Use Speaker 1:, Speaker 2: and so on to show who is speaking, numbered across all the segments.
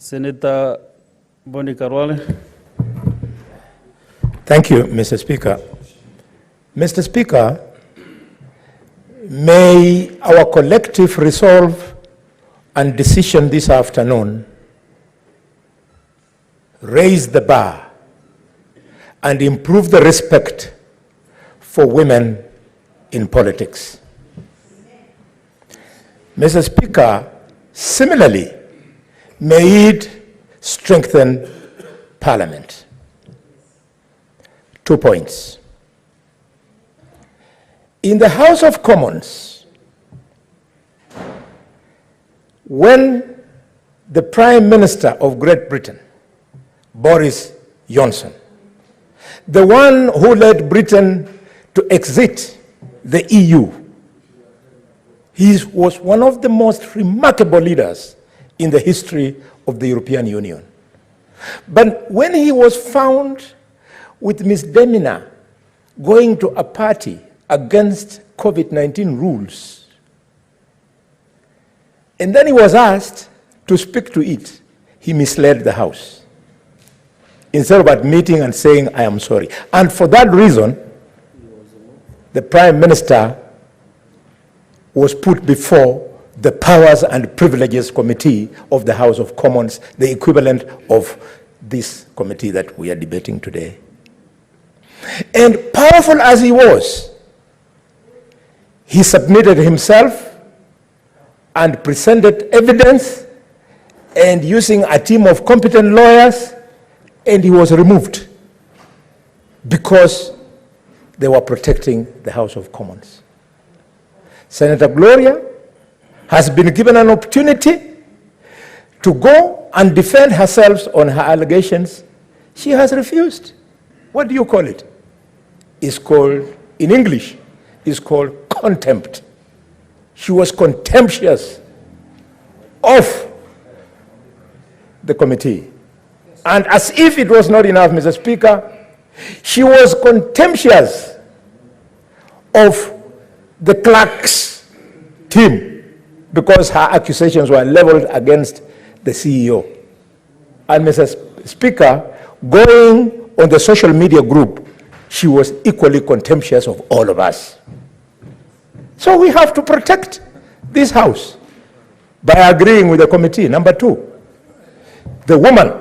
Speaker 1: Senator Boni Khalwale.
Speaker 2: Thank you, Mr. Speaker. Mr. Speaker, may our collective resolve and decision this afternoon raise the bar and improve the respect for women in politics. Mr. Speaker, similarly, may it strengthen Parliament. 2 points. In the House of Commons, when the Prime Minister of Great Britain, Boris Johnson, the one who led Britain to exit the EU, he was one of the most remarkable leaders in the history of the European Union. But when he was found with misdemeanor going to a party against COVID-19 rules, and then he was asked to speak to it, he misled the House instead of admitting and saying, "I am sorry." And for that reason, the Prime Minister was put before the Powers and Privileges Committee of the House of Commons, the equivalent of this committee that we are debating today. And powerful as he was, he submitted himself and presented evidence, and using a team of competent lawyers, and he was removed because they were protecting the House of Commons. Senator Gloria has been given an opportunity to go and defend herself on her allegations. She has refused. What do you call it? It's called, in English, it's called contempt. She was contemptuous of the committee. And as if it was not enough, Mr. Speaker, she was contemptuous of the clerk's team because her accusations were leveled against the CEO. And Mr. Speaker, going on the social media group, she was equally contemptuous of all of us. So we have to protect this House by agreeing with the committee. Number 2, the woman.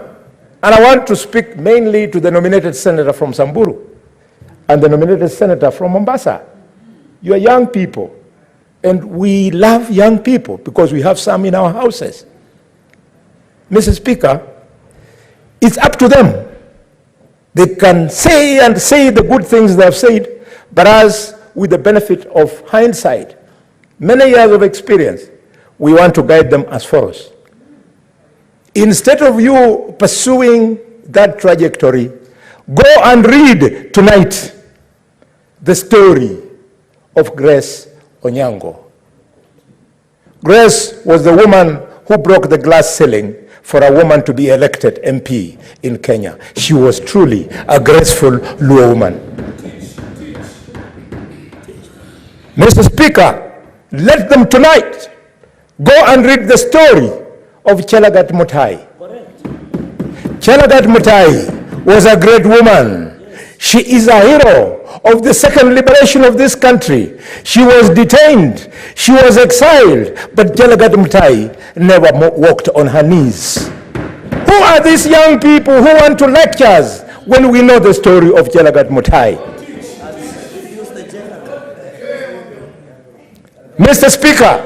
Speaker 2: And I want to speak mainly to the nominated senator from Samburu and the nominated senator from Mombasa. You are young people, and we love young people because we have some in our houses. Mr. Speaker, it's up to them. They can say and say the good things they have said, but as with the benefit of hindsight, many years of experience, we want to guide them as follows. Instead of you pursuing that trajectory, go and read tonight the story of Grace Onyango. Grace was the woman who broke the glass ceiling for a woman to be elected MP in Kenya. She was truly a graceful Luo woman. Mr. Speaker, let them tonight go and read the story of Chelagat Mutahi. Chelagat Mutahi was a great woman. She is a hero of the second liberation of this country. She was detained, she was exiled, but Chelagat Mutahi never walked on her knees. Who are these young people who want to lecture us when we know the story of Chelagat Mutahi? Mr. Speaker,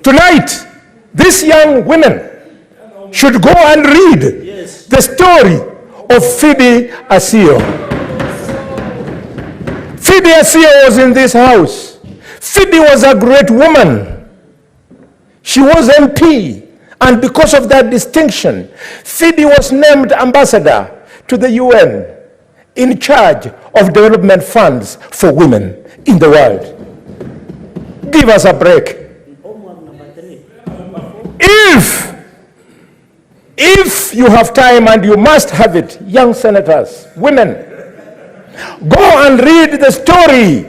Speaker 2: tonight, these young women should go and read the story of Phoebe Asio. Phoebe Asio was in this house. Phoebe was a great woman. She was MP, and because of that distinction, Phoebe was named ambassador to the UN in charge of development funds for women in the world. Give us a break. If you have time, and you must have it, young senators, women, go and read the story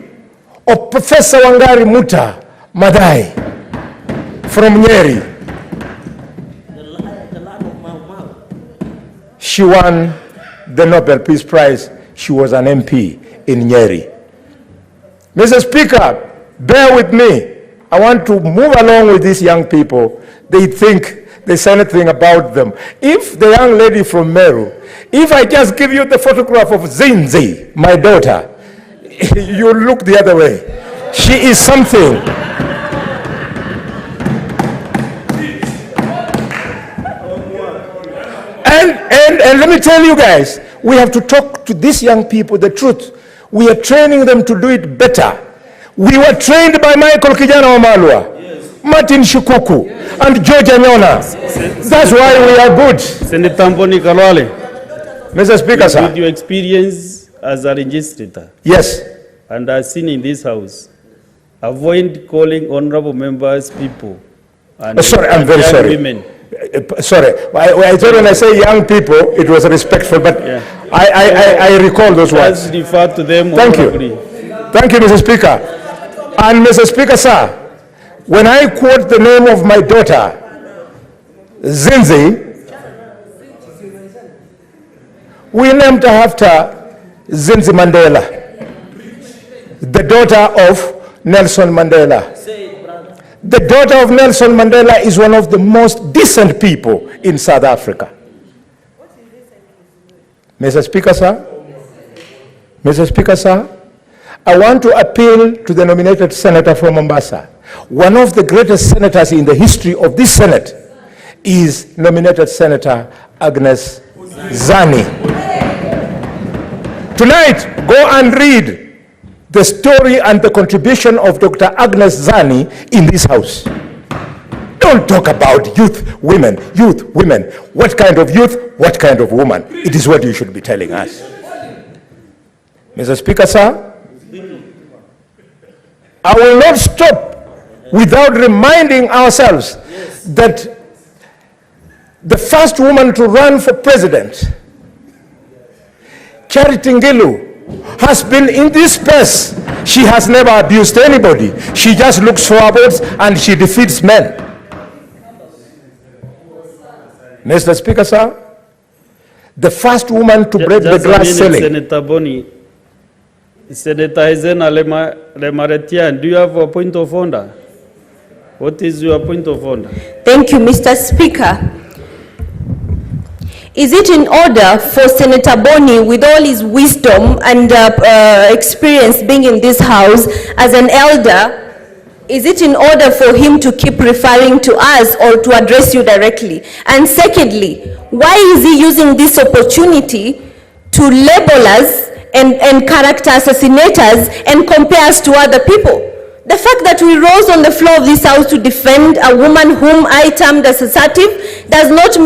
Speaker 2: of Professor Wangari Muta Madai from Nyeri. she won the Nobel Peace Prize. She was an MP in Nyeri. Mr. Speaker, bear with me. I want to move along with these young people. They think there's anything about them. If the young lady from Meru, if I just give you the photograph of Zinzi, my daughter, you look the other way. She is something. And let me tell you guys, we have to talk to these young people the truth. We are training them to do it better. We were trained by Michael Kijana Wamalwa, yes, Martin Shukuku, yes, and George Anyona. That's why we are good.
Speaker 1: Senator Khalwale,
Speaker 2: Mr. Speaker, sir.
Speaker 1: With your experience as a registrator,
Speaker 2: yes,
Speaker 1: and as seen in this house, avoid calling honorable members people. And
Speaker 2: sorry, I'm very sorry.
Speaker 1: Women.
Speaker 2: Sorry, I thought when I say young people, it was respectful, but yeah, I recall those words.
Speaker 1: Let's refer to them.
Speaker 2: Thank you. Thank you, Mr. Speaker. And Mr. Speaker, sir, when I quote the name of my daughter, Zinzi, we named her after Zinzi Mandela, the daughter of Nelson Mandela. The daughter of Nelson Mandela is one of the most decent people in South Africa. Mr. Speaker, sir, Mr. Speaker, sir, I want to appeal to the nominated senator from Mombasa. One of the greatest senators in the history of this Senate is nominated Senator Agnes Zani. Tonight, go and read the story and the contribution of Dr. Agnes Zani in this house. Don't talk about youth, women. What kind of youth, what kind of woman? It is what you should be telling us. Mr. Speaker, sir, I will not stop without reminding ourselves that the first woman to run for president, Charity Ngilu, has been in this space. She has never abused anybody. She just looks forwards and she defeats men. Mr. Speaker, sir, the first woman to break the glass ceiling.
Speaker 1: Senator Boni, Senator Hezena Lemaretian, do you have a point of order? What is your point of order?
Speaker 3: Thank you, Mr. Speaker. Is it in order for Senator Boni, with all his wisdom and experience being in this house as an elder, is it in order for him to keep referring to us or to address you directly? And secondly, why is he using this opportunity to label us and character assassinators and compare us to other people? The fact that we rose on the floor of this house to defend a woman whom I termed as assertive does not